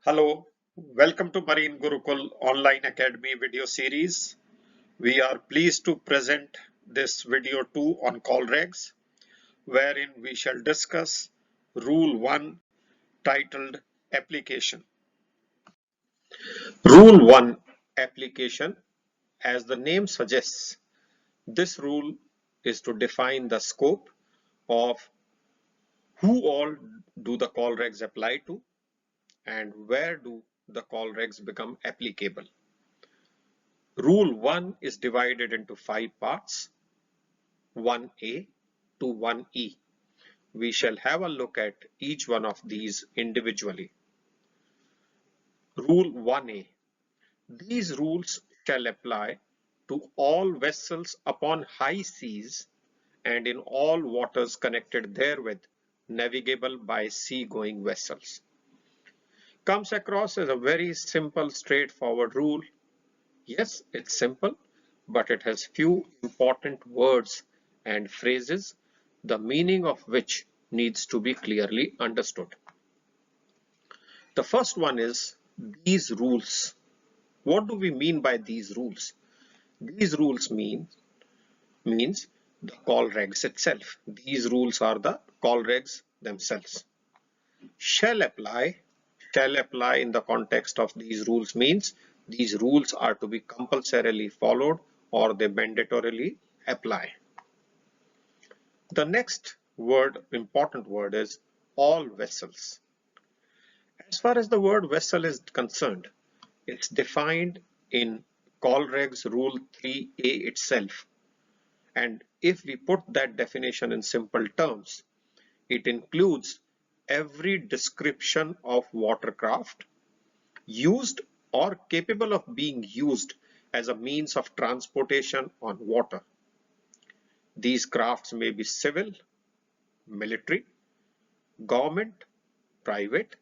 Hello, welcome to Marine Gurukul Online Academy video series. We are pleased to present this video 2 on Colregs, wherein we shall discuss Rule 1 titled Application. Rule 1 Application, as the name suggests, this rule is to define the scope of who all do the Colregs apply to and where do the Colregs become applicable. Rule 1 is divided into 5 parts, 1A to 1E. We shall have a look at each one of these individually. Rule 1A. These rules shall apply to all vessels upon high seas and in all waters connected therewith, navigable by sea-going vessels. Comes across as a very simple, straightforward rule. Yes, it's simple, but it has few important words and phrases, the meaning of which needs to be clearly understood. The first one is these rules. What do we mean by these rules? These rules means the Colregs itself. These rules are the Colregs themselves. Shall apply in the context of these rules means these rules are to be compulsorily followed or they mandatorily apply. The next word, important word, is all vessels. As far as the word vessel is concerned, it's defined in Colregs Rule 3A itself. And if we put that definition in simple terms, it includes every description of watercraft used or capable of being used as a means of transportation on water. These crafts may be civil, military, government, private,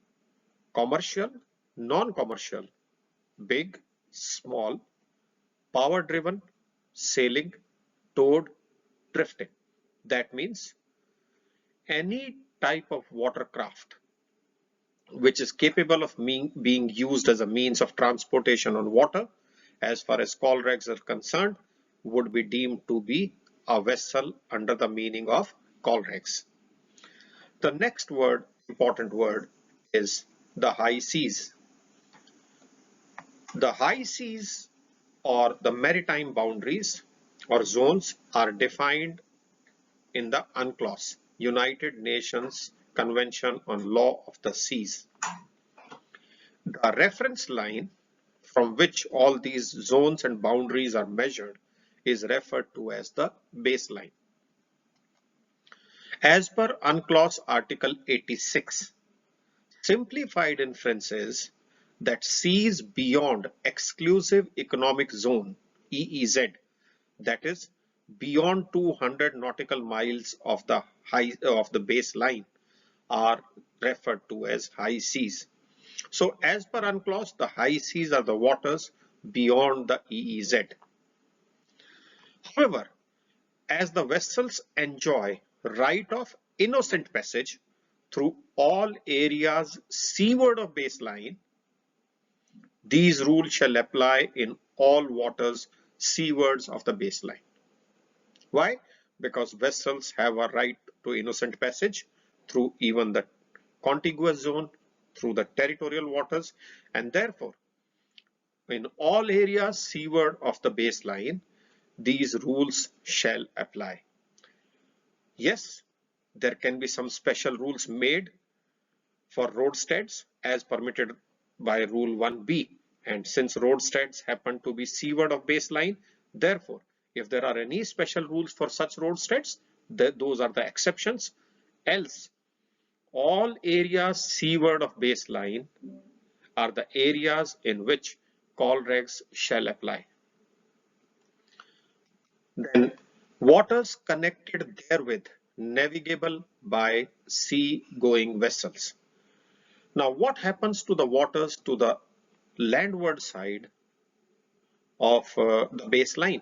commercial, non-commercial, big, small, power-driven, sailing, towed, drifting. That means any type of watercraft which is capable of being used as a means of transportation on water, as far as Colregs are concerned, would be deemed to be a vessel under the meaning of Colregs. The next word, important word, is the high seas. The high seas or the maritime boundaries or zones are defined in the UNCLOS, United Nations Convention on Law of the Seas. The reference line from which all these zones and boundaries are measured is referred to as the baseline. As per UNCLOS Article 86, simplified inference is that seas beyond exclusive economic zone EEZ, that is beyond 200 nautical miles of the baseline, are referred to as high seas. So as per UNCLOS, the high seas are the waters beyond the EEZ. However, as the vessels enjoy right of innocent passage through all areas seaward of baseline, these rules shall apply in all waters seawards of the baseline. Why? Because vessels have a right to innocent passage through even the contiguous zone, through the territorial waters, and therefore in all areas seaward of the baseline, these rules shall apply. Yes, there can be some special rules made for roadsteads as permitted by Rule 1B. And since roadsteads happen to be seaward of baseline, therefore, if there are any special rules for such roadsteads, those are the exceptions. Else, all areas seaward of baseline are the areas in which Colregs shall apply. Then waters connected therewith, navigable by sea-going vessels. Now what happens to the waters to the landward side of the baseline?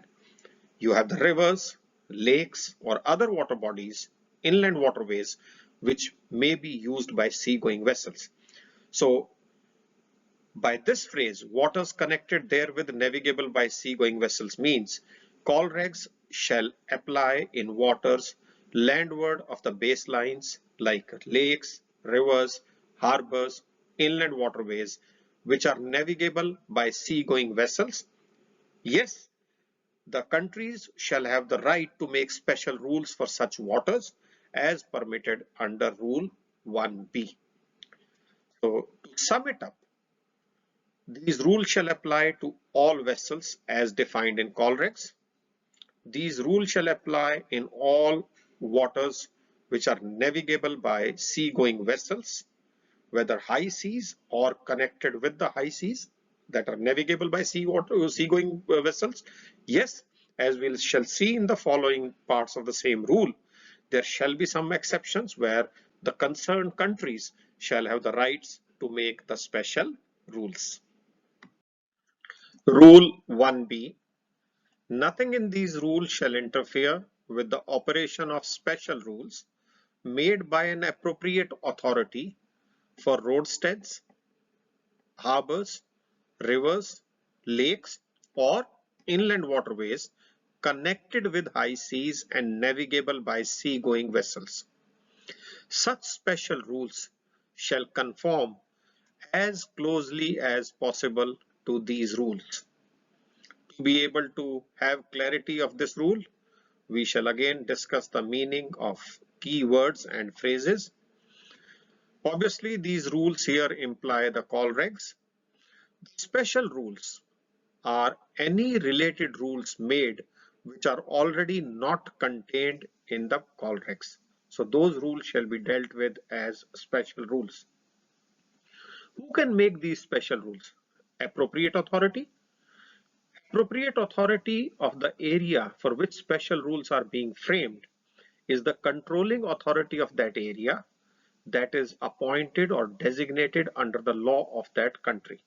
You have the rivers, lakes or other water bodies, inland waterways, which may be used by sea-going vessels. So By this phrase, waters connected therewith navigable by seagoing vessels means Colregs shall apply in waters landward of the baselines like lakes, rivers, harbors, inland waterways, which are navigable by seagoing vessels. Yes, the countries shall have the right to make special rules for such waters as permitted under Rule 1B. So, to sum it up, these rules shall apply to all vessels as defined in Colregs. These rules shall apply in all waters which are navigable by sea-going vessels, whether high seas or connected with the high seas that are navigable by sea-going vessels. Yes, as we shall see in the following parts of the same rule, there shall be some exceptions where the concerned countries shall have the rights to make the special rules. Rule 1B. Nothing in these rules shall interfere with the operation of special rules made by an appropriate authority for roadsteads, harbors, rivers, lakes, or inland waterways connected with high seas and navigable by sea-going vessels. Such special rules shall conform as closely as possible to these rules. To be able to have clarity of this rule, we shall again discuss the meaning of key words and phrases. Obviously, these rules here imply the call regs. Special rules are any related rules made which are already not contained in the call regs. So those rules shall be dealt with as special rules. Who can make these special rules? Appropriate authority. Appropriate authority of the area for which special rules are being framed is the controlling authority of that area that is appointed or designated under the law of that country.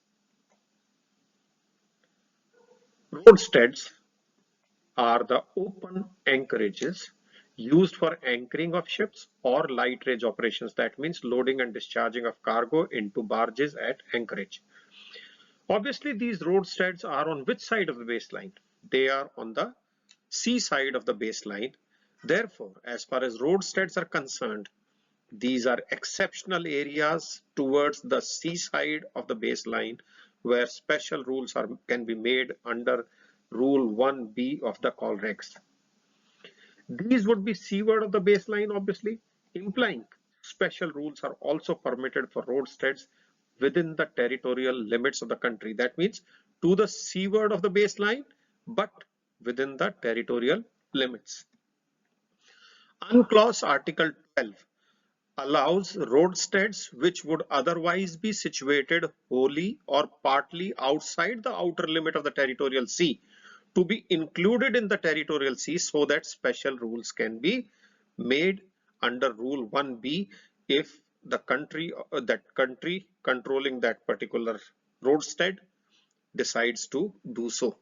Roadsteads are the open anchorages used for anchoring of ships or light dredge operations. That means loading and discharging of cargo into barges at anchorage. Obviously, these roadsteads are on which side of the baseline? They are on the sea side of the baseline. Therefore, as far as roadsteads are concerned, these are exceptional areas towards the seaside of the baseline where special rules can be made under Rule 1B of the Colregs. These would be seaward of the baseline, obviously, implying special rules are also permitted for roadsteads within the territorial limits of the country. That means to the seaward of the baseline, but within the territorial limits. Unclause Article 12 allows roadsteads which would otherwise be situated wholly or partly outside the outer limit of the territorial sea to be included in the territorial sea so that special rules can be made under Rule 1B if the country controlling that particular roadstead decides to do so.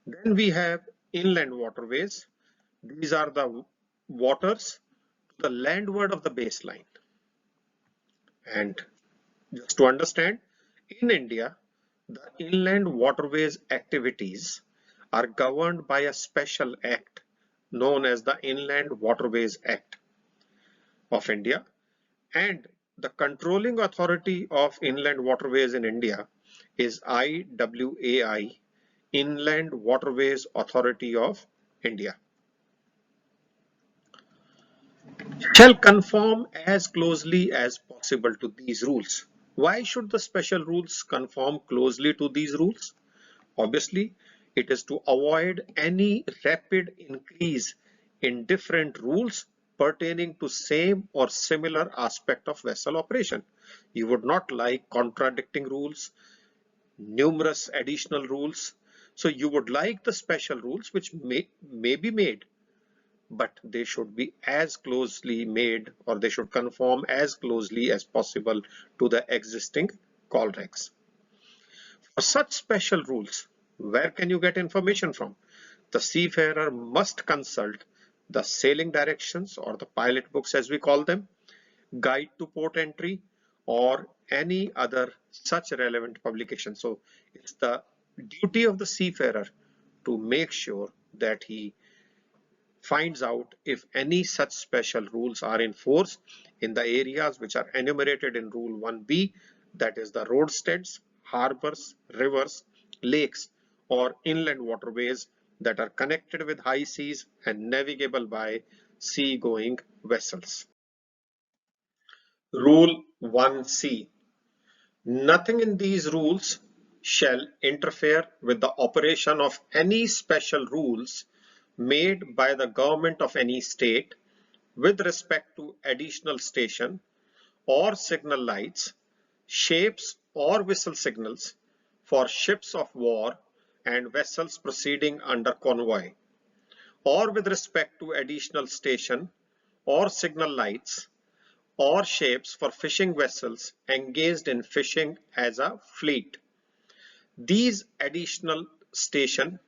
Then we have inland waterways. These are the waters to the landward of the baseline. And just to understand, in India, the inland waterways activities are governed by a special act known as the Inland Waterways Act of India, and the controlling authority of inland waterways in India is IWAI, Inland Waterways Authority of India. Shall conform as closely as possible to these rules. Why should the special rules conform closely to these rules? Obviously, it is to avoid any rapid increase in different rules pertaining to same or similar aspect of vessel operation. You would not like contradicting rules, numerous additional rules. So you would like the special rules which may be made, but they should be as closely made, or they should conform as closely as possible to the existing call regs. For such special rules, where can you get information from? The seafarer must consult the sailing directions or the pilot books as we call them, guide to port entry, or any other such relevant publication. So it's the duty of the seafarer to make sure that he finds out if any such special rules are in force in the areas which are enumerated in Rule 1B, that is the roadsteads, harbors, rivers, lakes, or inland waterways that are connected with high seas and navigable by sea-going vessels. Rule 1C. Nothing in these rules shall interfere with the operation of any special rules made by the government of any state with respect to additional station or signal lights, shapes or whistle signals for ships of war and vessels proceeding under convoy, or with respect to additional station or signal lights or shapes for fishing vessels engaged in fishing as a fleet. These additional station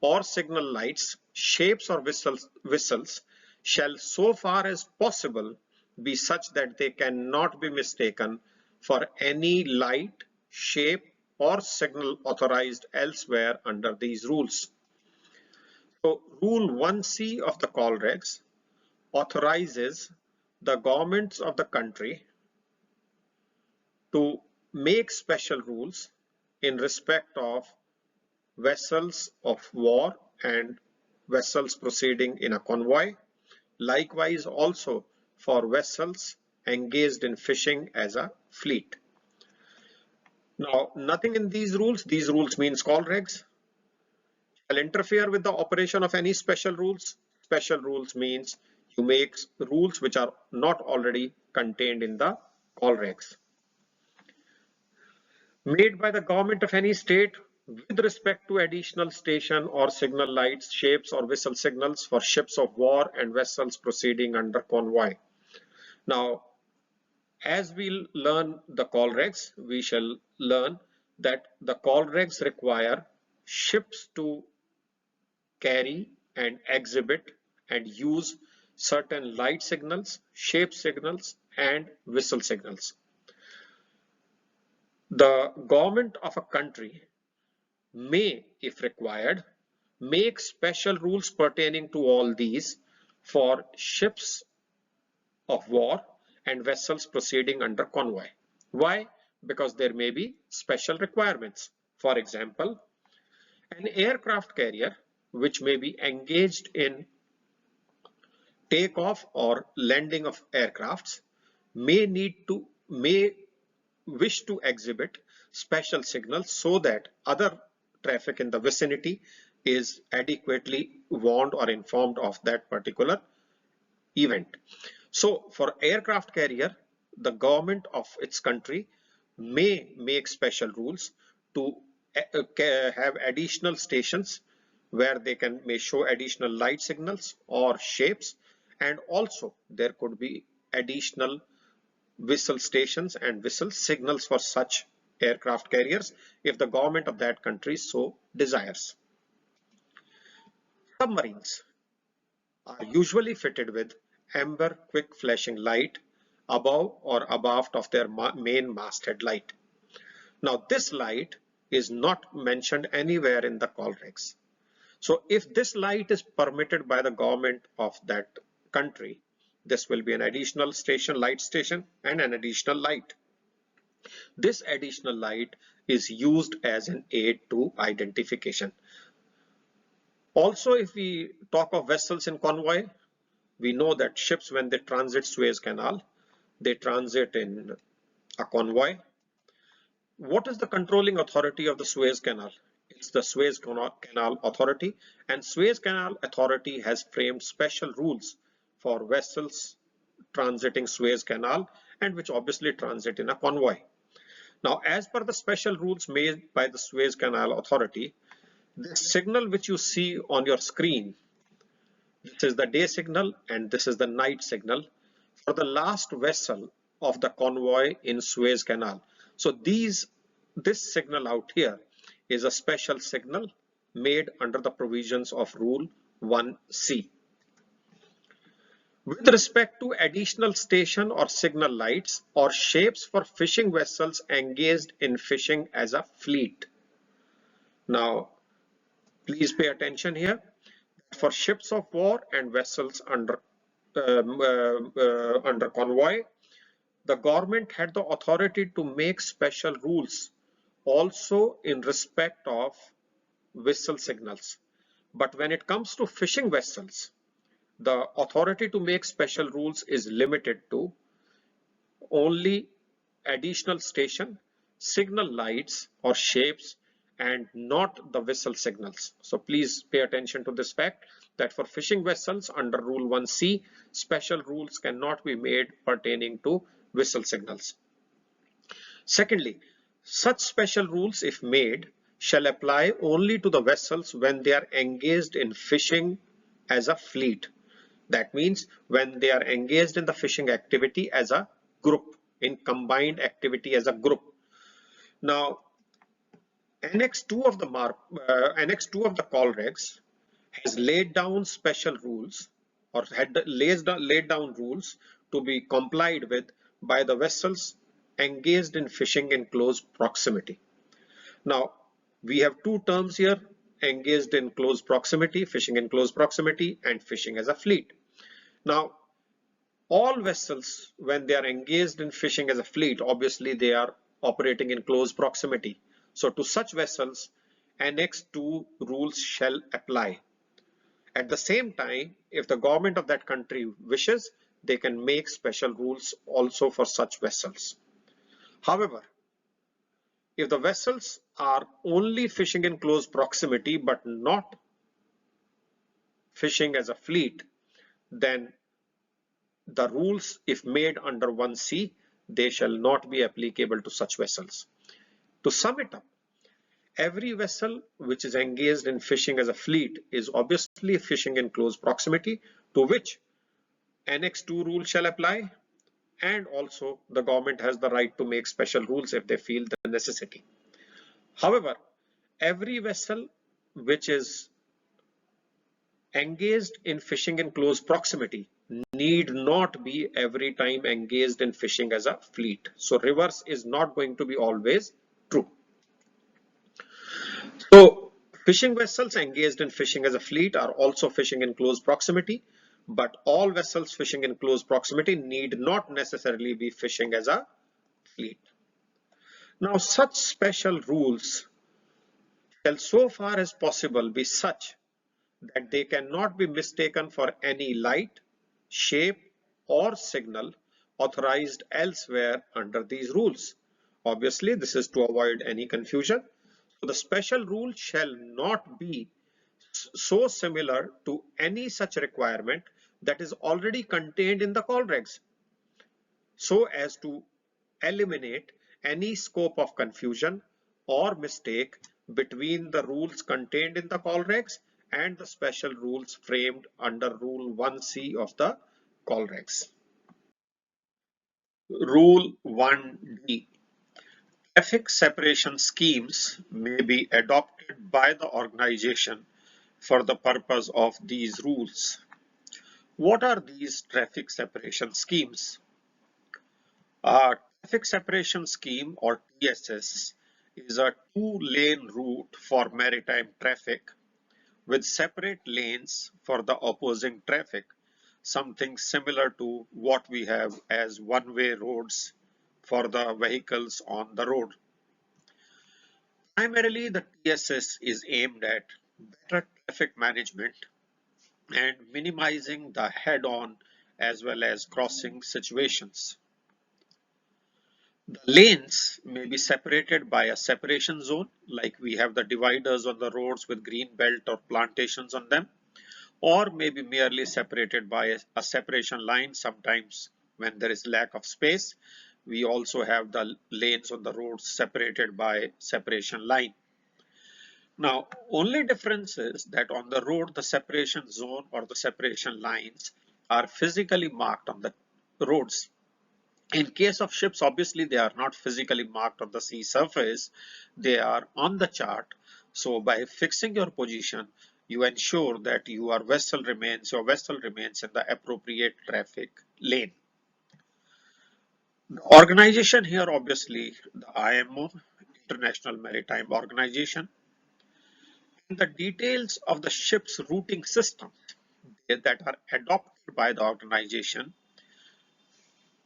or signal lights, shapes or whistles shall so far as possible be such that they cannot be mistaken for any light, shape or signal authorized elsewhere under these rules. So Rule 1C of the Colregs authorizes the governments of the country to make special rules in respect of vessels of war and vessels proceeding in a convoy, likewise also for vessels engaged in fishing as a fleet. Now, nothing in these rules means Colregs, shall interfere with the operation of any special rules. Special rules means you make rules which are not already contained in the Colregs. Made by the government of any state with respect to additional station or signal lights, shapes or whistle signals for ships of war and vessels proceeding under convoy. Now, as we learn the Colregs, we shall learn that the Colregs require ships to carry and exhibit and use certain light signals, shape signals, and whistle signals. The government of a country may, if required, make special rules pertaining to all these for ships of war and vessels proceeding under convoy. Why? Because there may be special requirements. For example, an aircraft carrier which may be engaged in takeoff or landing of aircrafts may wish to exhibit special signals so that other traffic in the vicinity is adequately warned or informed of that particular event. So for aircraft carrier, the government of its country may make special rules to have additional stations where they may show additional light signals or shapes, and also there could be additional whistle stations and whistle signals for such aircraft carriers if the government of that country so desires. Submarines are usually fitted with amber quick flashing light above or abaft of their main masthead light. Now this light is not mentioned anywhere in the Colregs. So if this light is permitted by the government of that country, this will be an additional station, light station, and an additional light. This additional light is used as an aid to identification. Also, if we talk of vessels in convoy, we know that ships, when they transit Suez Canal, they transit in a convoy. What is the controlling authority of the Suez Canal? It's the Suez Canal Authority, and Suez Canal Authority has framed special rules for vessels transiting Suez Canal and which obviously transit in a convoy. Now, as per the special rules made by the Suez Canal Authority, this signal which you see on your screen, this is the day signal and this is the night signal for the last vessel of the convoy in Suez Canal. So this signal out here is a special signal made under the provisions of Rule 1C. With respect to additional station or signal lights or shapes for fishing vessels engaged in fishing as a fleet. Now, please pay attention here. For ships of war and vessels under convoy, the government had the authority to make special rules also in respect of whistle signals. But when it comes to fishing vessels, the authority to make special rules is limited to only additional station, signal lights or shapes, and not the whistle signals. So please pay attention to this fact that for fishing vessels under Rule 1C, special rules cannot be made pertaining to whistle signals. Secondly, such special rules, if made, shall apply only to the vessels when they are engaged in fishing as a fleet. That means when they are engaged in the fishing activity as a group, in combined activity as a group. Now, Annex 2 of the Annex 2 of the Colregs has laid down special rules or had laid down rules to be complied with by the vessels engaged in fishing in close proximity. Now, we have two terms here: engaged in close proximity, fishing in close proximity, and fishing as a fleet. Now, all vessels, when they are engaged in fishing as a fleet, obviously they are operating in close proximity. So to such vessels, Annex 2 rules shall apply. At the same time, if the government of that country wishes, they can make special rules also for such vessels. However, if the vessels are only fishing in close proximity but not fishing as a fleet, then the rules, if made under 1C, they shall not be applicable to such vessels. To sum it up, every vessel which is engaged in fishing as a fleet is obviously fishing in close proximity, to which Annex 2 rule shall apply, and also the government has the right to make special rules if they feel the necessity. However, every vessel which is engaged in fishing in close proximity need not be every time engaged in fishing as a fleet. So reverse is not going to be always true. So fishing vessels engaged in fishing as a fleet are also fishing in close proximity, but all vessels fishing in close proximity need not necessarily be fishing as a fleet. Now, such special rules shall so far as possible be such that they cannot be mistaken for any light, shape, or signal authorized elsewhere under these rules. Obviously, this is to avoid any confusion. So the special rule shall not be so similar to any such requirement that is already contained in the Colregs, so as to eliminate any scope of confusion or mistake between the rules contained in the Colregs and the special rules framed under Rule 1C of the Colregs. Rule 1D. Traffic separation schemes may be adopted by the organization for the purpose of these rules. What are these traffic separation schemes? A traffic separation scheme, or TSS, is a two-lane route for maritime traffic with separate lanes for the opposing traffic, something similar to what we have as one-way roads for the vehicles on the road. Primarily, the TSS is aimed at better traffic management and minimizing the head-on as well as crossing situations. The lanes may be separated by a separation zone, like we have the dividers on the roads with green belt or plantations on them, or may be merely separated by a separation line. Sometimes when there is lack of space, we also have the lanes on the roads separated by separation line. Now, only difference is that on the road, the separation zone or the separation lines are physically marked on the roads. In case of ships, obviously they are not physically marked on the sea surface, they are on the chart. So by fixing your position, you ensure that your vessel remains in the appropriate traffic lane. The organization here, obviously, the IMO, International Maritime Organization, and the details of the ship's routing system that are adopted by the organization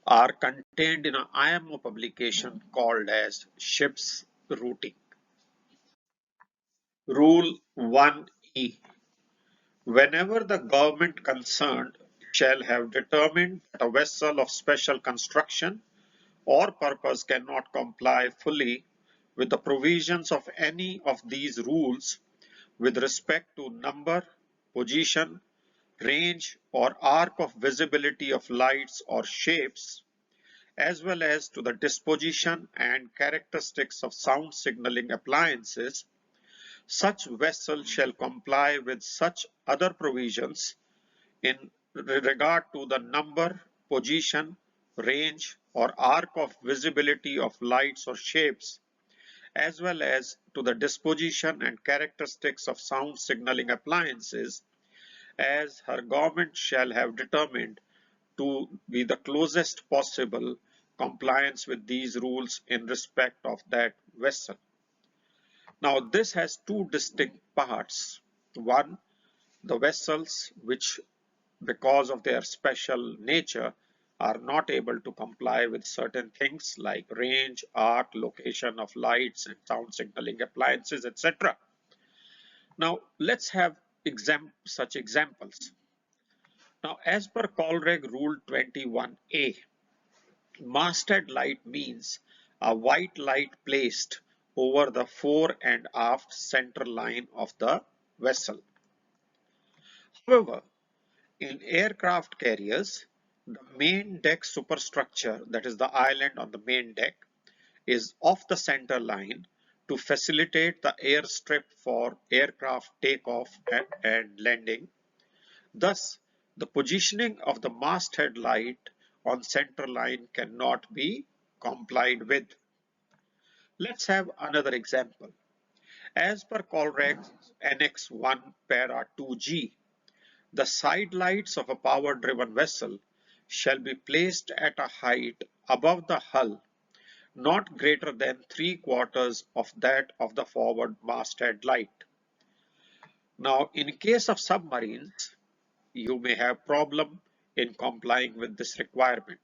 are contained in an IMO publication called as Ships Routing. Rule 1E. Whenever the government concerned shall have determined that a vessel of special construction or purpose cannot comply fully with the provisions of any of these rules with respect to number, position, range, or arc of visibility of lights or shapes, as well as to the disposition and characteristics of sound signaling appliances, such vessel shall comply with such other provisions in regard to the number, position, range, or arc of visibility of lights or shapes, as well as to the disposition and characteristics of sound signaling appliances, as her government shall have determined to be the closest possible compliance with these rules in respect of that vessel. Now, this has two distinct parts. One, the vessels which, because of their special nature, are not able to comply with certain things like range, arc, location of lights and sound signaling appliances, etc. Now, let's have such examples. Now, as per Colreg Rule 21A, masthead light means a white light placed over the fore and aft center line of the vessel. However, in aircraft carriers, the main deck superstructure, that is the island on the main deck, is off the center line to facilitate the airstrip for aircraft takeoff and landing. Thus, the positioning of the masthead light on center line cannot be complied with. Let's have another example. As per Colregs Annex 1 Para 2G, the side lights of a power-driven vessel shall be placed at a height above the hull not greater than 3/4 of that of the forward masthead light. Now, in case of submarines, you may have problem in complying with this requirement.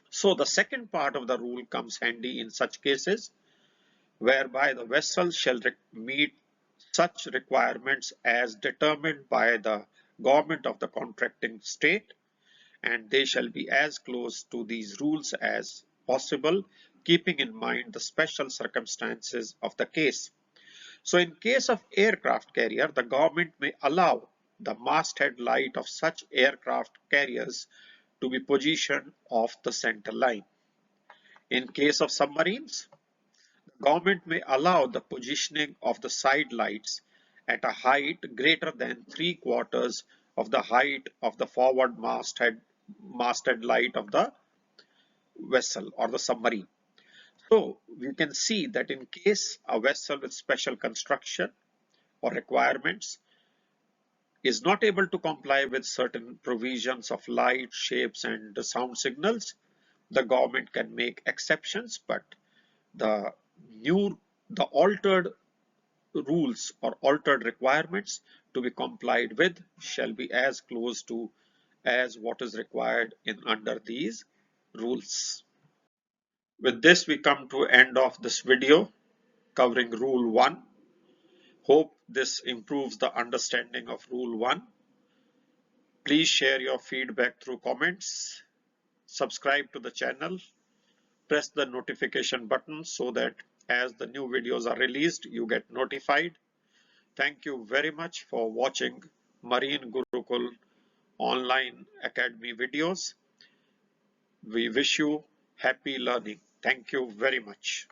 So the second part of the rule comes handy in such cases whereby the vessel shall meet such requirements as determined by the government of the contracting state, and they shall be as close to these rules as possible, keeping in mind the special circumstances of the case. So in case of aircraft carrier, the government may allow the masthead light of such aircraft carriers to be positioned off the center line. In case of submarines, the government may allow the positioning of the side lights at a height greater than 3/4 of the height of the forward masthead light of the vessel or the submarine. So we can see that in case a vessel with special construction or requirements is not able to comply with certain provisions of light, shapes and sound signals, the government can make exceptions, but the the altered rules or altered requirements to be complied with shall be as close to as what is required in under these rules. With this, we come to end of this video covering Rule 1. Hope this improves the understanding of Rule 1. Please share your feedback through comments. Subscribe to the channel. Press the notification button so that as the new videos are released, you get notified. Thank you very much for watching Marine Gurukul online academy videos. We wish you happy learning. Thank you very much.